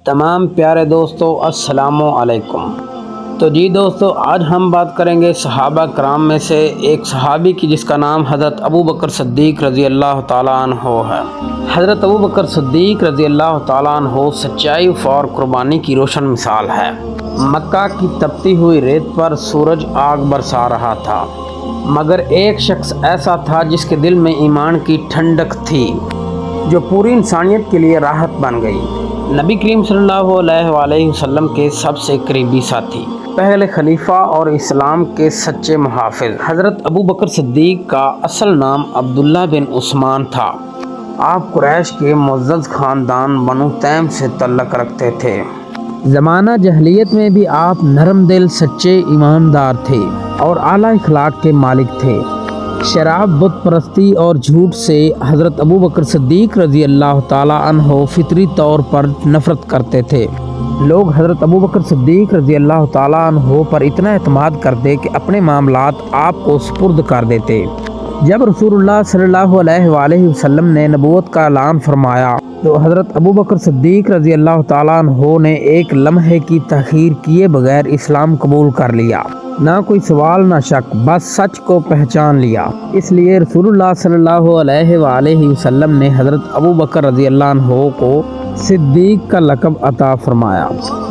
تمام پیارے دوستو السلام علیکم۔ تو جی دوستو، آج ہم بات کریں گے صحابہ کرام میں سے ایک صحابی کی جس کا نام حضرت ابو بکر صدیق رضی اللہ تعالیٰ عنہ ہے۔ حضرت ابو بکر صدیق رضی اللہ تعالیٰ عنہ سچائی اور قربانی کی روشن مثال ہے۔ مکہ کی تپتی ہوئی ریت پر سورج آگ برسا رہا تھا، مگر ایک شخص ایسا تھا جس کے دل میں ایمان کی ٹھنڈک تھی جو پوری انسانیت کے لیے راحت بن گئی۔ نبی کریم صلی اللہ علیہ وآلہ وسلم کے سب سے قریبی ساتھی، پہلے خلیفہ اور اسلام کے سچے محافظ حضرت ابو بکر صدیق کا اصل نام عبداللہ بن عثمان تھا۔ آپ قریش کے معزز خاندان بنو تیم سے تعلق رکھتے تھے۔ زمانہ جاہلیت میں بھی آپ نرم دل، سچے ایماندار تھے اور اعلیٰ اخلاق کے مالک تھے۔ شراب، بت پرستی اور جھوٹ سے حضرت ابو بکر صدیق رضی اللہ تعالیٰ عنہ فطری طور پر نفرت کرتے تھے۔ لوگ حضرت ابو بکر صدیق رضی اللہ تعالیٰ عنہ پر اتنا اعتماد کرتے کہ اپنے معاملات آپ کو سپرد کر دیتے۔ جب رسول اللہ صلی اللہ علیہ وآلہ وسلم نے نبوت کا اعلان فرمایا تو حضرت ابو بکر صدیق رضی اللہ تعالیٰ عنہ نے ایک لمحے کی تاخیر کیے بغیر اسلام قبول کر لیا۔ نہ کوئی سوال نہ شک، بس سچ کو پہچان لیا۔ اس لیے رسول اللہ صلی اللہ علیہ وآلہ وسلم نے حضرت ابو بکر رضی اللہ عنہ کو صدیق کا لقب عطا فرمایا،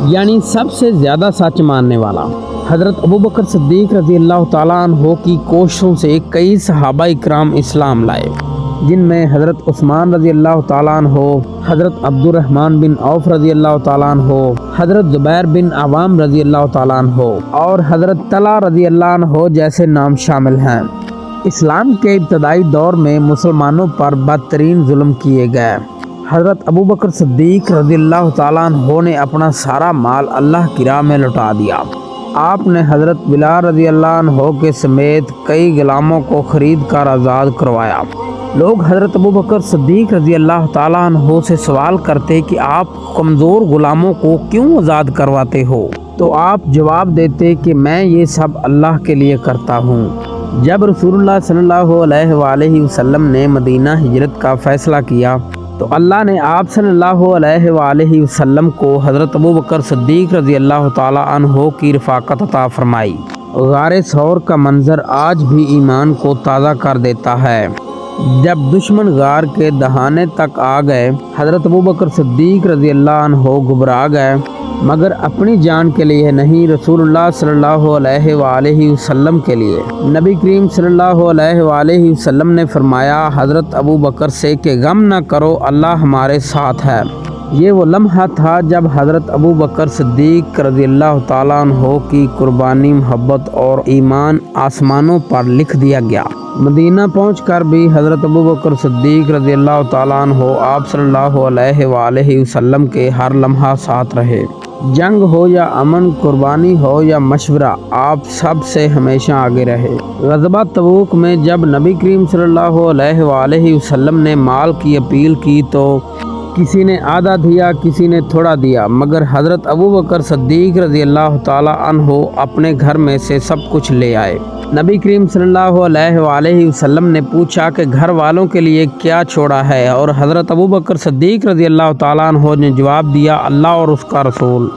یعنی سب سے زیادہ سچ ماننے والا۔ حضرت ابو بکر صدیق رضی اللہ تعالیٰ عنہ کی کوششوں سے کئی صحابہ اکرام اسلام لائے، جن میں حضرت عثمان رضی اللہ تعالیٰ عنہ، حضرت عبد الرحمن بن عوف رضی اللہ تعالیٰ عنہ، حضرت زبیر بن عوام رضی اللہ تعالیٰ عنہ اور حضرت طلحہ رضی اللہ عنہ جیسے نام شامل ہیں۔ اسلام کے ابتدائی دور میں مسلمانوں پر بدترین ظلم کیے گئے۔ حضرت ابو بکر صدیق رضی اللہ تعالیٰ عنہ نے اپنا سارا مال اللہ کی راہ میں لوٹا دیا۔ آپ نے حضرت بلال رضی اللہ عنہ کے سمیت کئی غلاموں کو خرید کر آزاد کروایا۔ لوگ حضرت ابو بکر صدیق رضی اللہ تعالیٰ عنہ سے سوال کرتے کہ آپ کمزور غلاموں کو کیوں آزاد کرواتے ہو، تو آپ جواب دیتے کہ میں یہ سب اللہ کے لیے کرتا ہوں۔ جب رسول اللہ صلی اللہ علیہ وآلہ وسلم نے مدینہ ہجرت کا فیصلہ کیا تو اللہ نے آپ صلی اللہ علیہ وآلہ وسلم کو حضرت ابو بکر صدیق رضی اللہ تعالیٰ عنہ کی رفاقت عطا فرمائی۔ غار ثور کا منظر آج بھی ایمان کو تازہ کر دیتا ہے۔ جب دشمن غار کے دہانے تک آ گئے، حضرت ابو بکر صدیق رضی اللہ عنہ گھبرا گئے، مگر اپنی جان کے لیے نہیں، رسول اللہ صلی اللہ علیہ وآلہ وسلم کے لیے۔ نبی کریم صلی اللہ علیہ وآلہ وسلم نے فرمایا حضرت ابو بکر سے کہ غم نہ کرو، اللہ ہمارے ساتھ ہے۔ یہ وہ لمحہ تھا جب حضرت ابو بکر صدیق رضی اللہ تعالیٰ عنہ کی قربانی، محبت اور ایمان آسمانوں پر لکھ دیا گیا۔ مدینہ پہنچ کر بھی حضرت ابو بکر صدیق رضی اللہ تعالیٰ عنہ آپ صلی اللہ علیہ وآلہ وسلم کے ہر لمحہ ساتھ رہے۔ جنگ ہو یا امن، قربانی ہو یا مشورہ، آپ سب سے ہمیشہ آگے رہے۔ غزوہ تبوک میں جب نبی کریم صلی اللہ علیہ وآلہ وسلم نے مال کی اپیل کی تو کسی نے آدھا دیا، کسی نے تھوڑا دیا، مگر حضرت ابو بکر صدیق رضی اللہ تعالیٰ عنہ اپنے گھر میں سے سب کچھ لے آئے۔ نبی کریم صلی اللہ علیہ وآلہ وسلم نے پوچھا کہ گھر والوں کے لیے کیا چھوڑا ہے، اور حضرت ابو بکر صدیق رضی اللہ تعالیٰ عنہ نے جواب دیا، اللہ اور اس کا رسول۔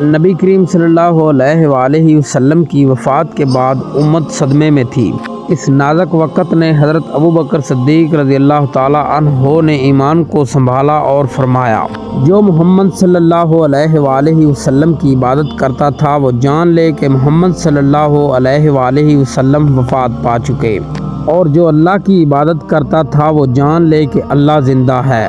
نبی کریم صلی اللہ علیہ وآلہ وسلم کی وفات کے بعد امت صدمے میں تھی۔ اس نازک وقت نے حضرت ابو بکر صدیق رضی اللہ تعالیٰ عنہ نے ایمان کو سنبھالا اور فرمایا، جو محمد صلی اللہ علیہ وآلہ وسلم کی عبادت کرتا تھا وہ جان لے کہ محمد صلی اللہ علیہ وآلہ وسلم وفات پا چکے، اور جو اللہ کی عبادت کرتا تھا وہ جان لے کہ اللہ زندہ ہے۔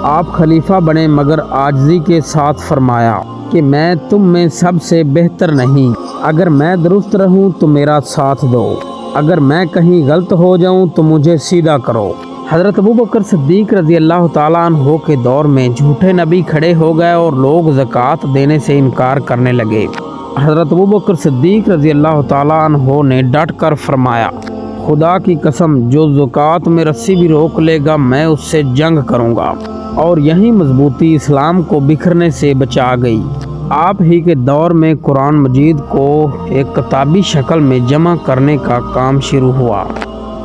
آپ خلیفہ بنے مگر عاجزی کے ساتھ فرمایا کہ میں تم میں سب سے بہتر نہیں، اگر میں درست رہوں تو میرا ساتھ دو، اگر میں کہیں غلط ہو جاؤں تو مجھے سیدھا کرو۔ حضرت ابو بکر صدیق رضی اللہ تعالیٰ عنہ کے دور میں جھوٹے نبی کھڑے ہو گئے اور لوگ زکوٰۃ دینے سے انکار کرنے لگے۔ حضرت ابو بکر صدیق رضی اللہ تعالیٰ عنہ نے ڈٹ کر فرمایا، خدا کی قسم، جو زکوٰۃ میں رسی بھی روک لے گا میں اس سے جنگ کروں گا، اور یہی مضبوطی اسلام کو بکھرنے سے بچا گئی۔ آپ ہی کے دور میں قرآن مجید کو ایک کتابی شکل میں جمع کرنے کا کام شروع ہوا۔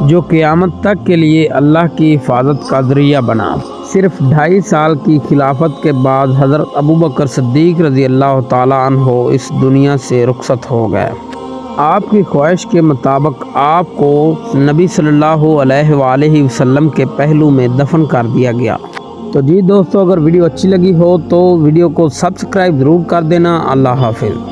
جو قیامت تک کے لیے اللہ کی حفاظت کا ذریعہ بنا۔ صرف 2.5 سال کی خلافت کے بعد حضرت ابوبکر صدیق رضی اللہ تعالیٰ عنہ اس دنیا سے رخصت ہو گئے۔ آپ کی خواہش کے مطابق آپ کو نبی صلی اللہ علیہ وآلہ وسلم کے پہلو میں دفن کر دیا گیا۔ تو جی دوستو، اگر ویڈیو اچھی لگی ہو تو ویڈیو کو سبسکرائب ضرور کر دینا۔ اللہ حافظ۔